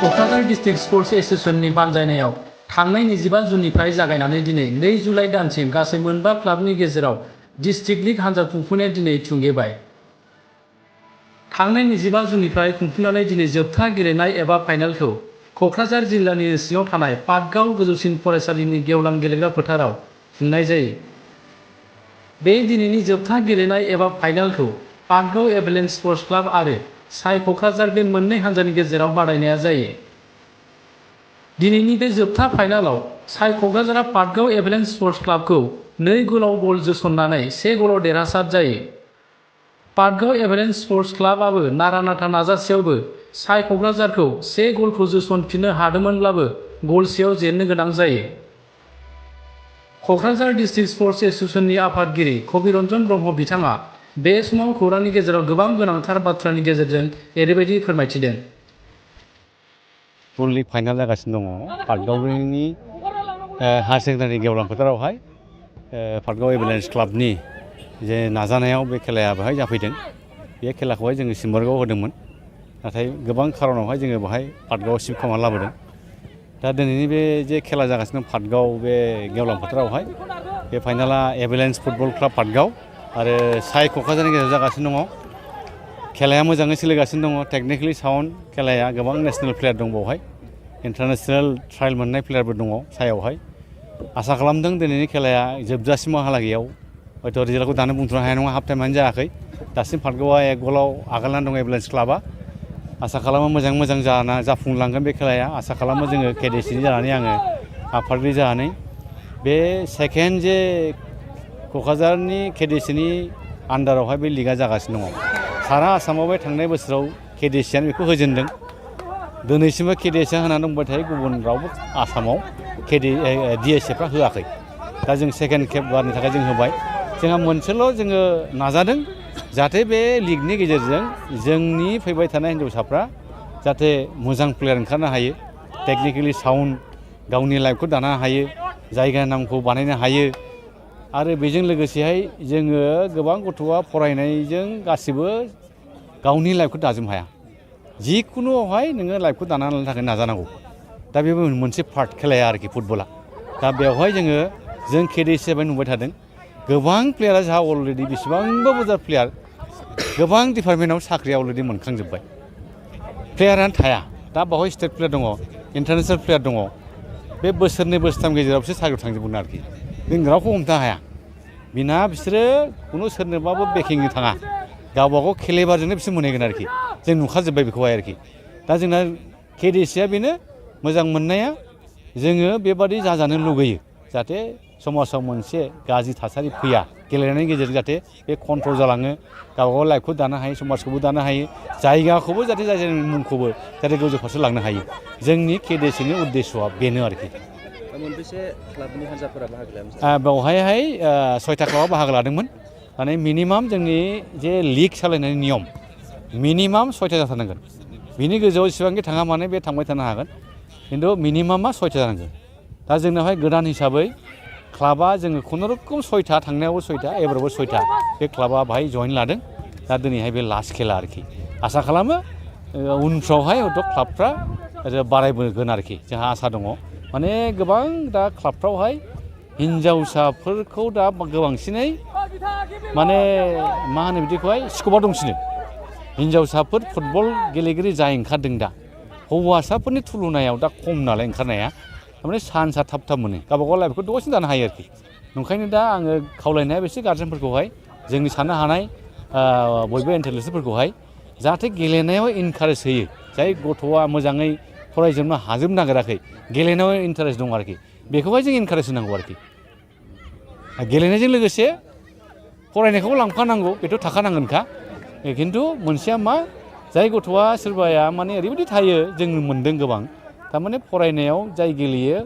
Kokrajhar district sports एसोसिएशननि बानजायनायाव थांनाय 25 जुननिफ्राय जागायनानै दिनै 2 जुलाइ दानसिम गासै मोनबा क्लाबनि गेजेराव डिस्ट्रिक्ट लीग हानजा खुंफुंनाया दिनै थुंगेबाय। थांनाय 25 जुननिफ्राय खुंफुंनानै दिनै जोबथा गेलेनाय एबा फाइनालखौ क'क्राझार जिल्लानि सिङाव थानाय पाटगाव गोजौसिन फरायसालिनि गेवलां गेलेग्रा फोथाराव खुंनाय जायो। बे दिनैनि जोबथा गेलेनाय एबा फाइनालखौ पाटगाव एभालेन्स स्पर्ट्स क्लाब आरो साइ क'क्राझार बे मोननै हानजानि गेजेराव बादायनाया जायो। दिनैनि बे जोबथा फाइनालाव साइ क'क्राझारा पाटगाव एभालेन्स स्पर्ट्स क्लाबखौ 2 गलाव गल जोसननानै 1 गलाव देरहासार जायो। पाटगाव एभालेन्स स्पर्ट्स क्लाबआबो नारा-नाथा नाजासेयावबो साइ क'क्राझारखौ 1 गलखौ जोसनफिननो हादोंमोनब्लाबो गलसेयाव जेननो गोनां जायो। क'क्राझार डिस्ट्रिक्ट स्पर्ट्स एसोसिएशननि आफादगिरि कबिरन्जन ब्रह्म बिथाङा बे समाव खौरांनि गेजेराव गोबां गोनांथार बाथ्रानि गेजेरजों ओरैबायदि फोरमायथिदों। फुटबल फाइनाल जागासिनो दङ पाटगावनि हायार सेकेन्डारि गेवलां फोथारावहाय पाटगाव एभालेन्स क्लाबनि जे नाजानायाव बे खेलाया बेहाय जाफैदों। बे खेलाखौहाय जोङो सिम्बोरगाव होदोंमोन, नाथाय गोबां खारनावहाय जोङो बेहाय पाटगाव शिफ्ट खालामना लाबोदों। दा दिनैनि बे जे खेला जागासिनो दं पाटगाव बे गेवलां फोथारावहाय बे फाइनाला एभालेन्स फुटबल क्लाब पाटगाव आरो साइ क'क्राझारनि गेजेराव जागासिनो दङ। खेलाया मोजाङै सोलिगासिनो दङ, टेकनिकेलि साउन्ड खेलाया गोबां नेसनेल प्लेयार दं बावहाय, इन्टारनेसनेल ट्रायल मोननाय प्लेयारबो दङ सायावहाय। आसा खालामदों दिनैनि खेलाया जोबजासिमहालागैयाव हयथ' रिजाल्टखौ दानो बुंथ'नो हानाय नङा, हाफ टाइमानो जायाखै। दासिम पाटगावआ 1 गलाव आगालनानै दं एभालेन्स क्लाबआ। आसा खालामो मोजां जाफुंलांगोन बे खेलाया। आसा खालामो जोङो केडिसिनि जानानै आङो आफादगिरि जानानै बे सेकेन्ड जे क'क्राझारनि केडिसिनि आन्डारावहाय बे लिगआ जागासिनो दङ। सारा आसामाव बे थांनाय बोसोराव केडिसियानो बेखौ होजेनदों। दिनैसिमबो केडिएसआ होनानै दंबाय थायो, गुबुन रावबो आसामाव डिएसएफ्रा होआखै। दा जों सेकेन्ड खेबबारनि थाखाय जों होबाय। जोंहा मोनसेल' जोङो नाजादों जाहाथे बे लिगनि गेजेरजों जोंनि फैबाय थानाय हिन्जावसाफ्रा जाहाथे मोजां प्लेयार ओंखारनो हायो, टेकनिकेलि साउन्ड गावनि लाइफखौ दानो हायो, जायगा नामखौ बानायनो हायो। आरो बेजों लोगोसेहाय जोङो गोबां गथ'आ फरायनायजों गासिबो गावनि लाइफखौ दाजोबनो हाया। जिखुनुआवहाय नोङो लाइफखौ दानानै लानो थाखाय नाजानांगौ। दा बेबो मोनसे पार्ट खेलाया आरोखि फुटबला। दा बेवहाय जों केडिएस हिसाबै नुबाय थादों गोबां प्लेयारा जोंहा अलरेडि बेसेबांबा बुरजा प्लेयार गोबां डिपार्टमेन्टआव साख्रि अलरेडि मोनखांजोब्बाय। प्लेयारानो थाया। दा बावहाय स्टेट प्लेयार दङ, इन्टारनेसनेल प्लेयार दङ। बे बोसोरनै बोसोरथाम गेजेरावसो साख्रियाव थांजोबगोन आरोखि। जों रावखौ हमथानो हाया। बिसोरो खुनु सोरनोबाबो बेकिंनि थाङा, गावबागाव खेलेबारजोंनो बिसोर मोनहैगोन आरोखि। जों नुखाजोब्बाय बेखौहाय आरोखि। दा जोंना केडिसिया बेनो मोजां मोननाया, जोङो बेबादि जाजानो लुगैयो जाहाथे समाजाव मोनसे गाज्रि थासारि फैया, गेलेनायनि गेजेरजों जाहाथे बे कन्ट्रल जालाङो, गावबागाव लाइफखौ दानो हायो, समाजखौबो दानो हायो, जायगाखौबो जाहाथे जायगानि मुंखौबो जाहाथे गोजौ फारसे लांनो हायो। जोंनि केडिसिनि उद्देश्यआ बेनो आरोखि। मोनबेसे क्लाबनि हान्जाफोरा बाहागो लादों? बेवहायहाय 6था क्लाबा बाहागो लादोंमोन। माने मिनिमाम जोंनि जे लिग सालायनायनि नियम मिनिमाम 6था जाथारनांगोन। बिनि गोजौआव जेसेबांखि थाङा माने बे थांबाय थानो हागोन, खिन्थु मिनिमामा 6था जानांगोन। दा जोंनावहाय गोदान हिसाबै क्लाबा जोङो खुनुरुखुम 6था, थांनायावबो 6था, एबारावबो 6था बे क्लाबा बाहाय जइन लादों। दा दिनैहाय बे लास्ट खेला आरोखि। आसा खालामो उनफ्रावहाय हयथ' क्लाबफ्रा बारायबोगोन आरोखि, जोंहा आसा दङ। माने गोबां दा क्लाबफ्रावहाय हिन्जावसाफोरखौ दा गोबांसिनै माने मा होनो बिदिखौहाय स्कपआ दंसिनो। हिन्जावसाफोर फुटबल गेलेगिरि जाय ओंखारदों दा, हौवासाफोरनि तुलनायाव दा खम नालाय ओंखारनाया, थारमाने चान्सआ थाब मोनो, गावबागाव लाइफखौ दसेनो दानो हायो आरोखि। ओंखायनो दा आङो खावलायनाया बेसे गार्जेनफोरखौहाय, जोंनि साननो हानाय बयबो इन्टेलिजेन्सफोरखौहाय जाहाथे गेलेनायाव इनकारेज होयो। जाय गथ'आ मोजाङै फरायजोबनो हाजोबनो नागिराखै, गेलेनायाव इन्टारेस्ट दं आरोखि, बेखौहाय जों इनकारेज होनांगौ आरोखि। गेलेनायजों लोगोसे फरायनायखौबो लांफानांगौ, बेथ' थाखानांगोनखा। खिन्थु मोनसेया मा, जाय गथ'आ सोरबाया माने ओरैबायदि थायो, जों मोनदों गोबां, थारमाने फरायनायाव जाय गेलेयो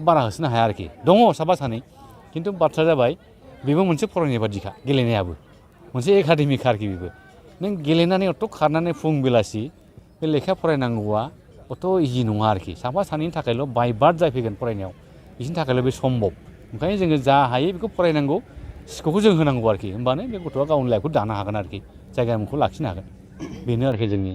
बारा होसोनो हाया आरोखि। दङ साफा सानै, खिन्थु बाथ्राया जाबाय बेबो मोनसे फरायनाय बादिखा, गेलेनायाबो मोनसे एकाडेमिक आरोखि। बेबो नों गेलेनानै अथ' खारनानै फुं बेलासि बे लेखा फरायनांगौआ अथ' इजि नङा आरोखि। साफा सानैनि थाखायल' बाय बार्थ जाफैगोन फरायनायाव, बिसोरनि थाखायल' बे सम्भब। ओंखायनो जोङो जा हायो बेखौ फरायनांगौ, स्कपखौ जों होनांगौ आरोखि। होमबानो बे गथ'आ गावनि लाइफखौ दानो हागोन आरोखि, जायगा मुंखौ लाखिनो हागोन। बेनो आरोखि जोंनि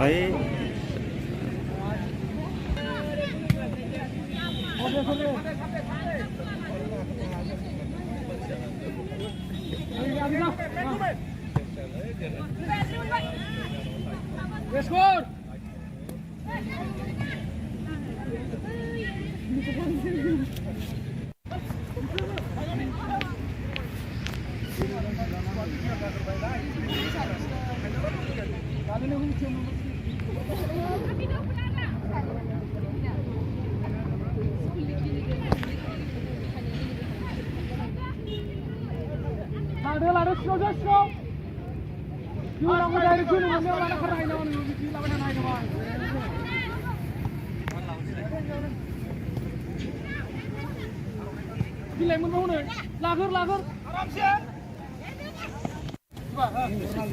Baik. Lager.